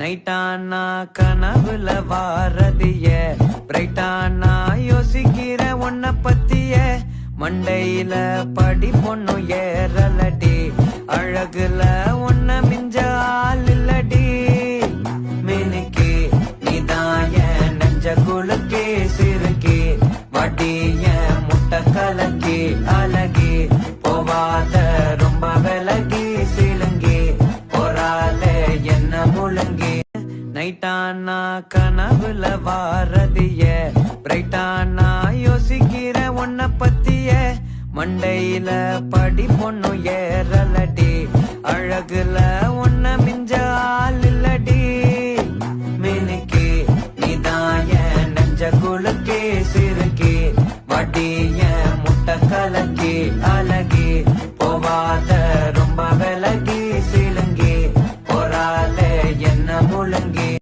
நைட்டானா கனவுல வாரதிய பிரைட்டானா யோசிக்கிற உன்ன பத்திய மண்டையில படி பொண்ணு ஏறலடி அழகுல உன்ன மிஞ்ச ஆள் இல்லடி மினுக்கு நீதாய நெஞ்ச குலுக்கி சிறுக்கி வடிய முட்டை கலக்கி அழகி போவாத ரொம்ப விலகி சிலுங்கி போறாலே என்ன முழுங்கி நைட்டானா கனவுல வாரதிய பிரைட்டானா யோசிக்கிற உன்ன பத்திய மண்டையில படி பொண்ணு ஏறலடி அழகுல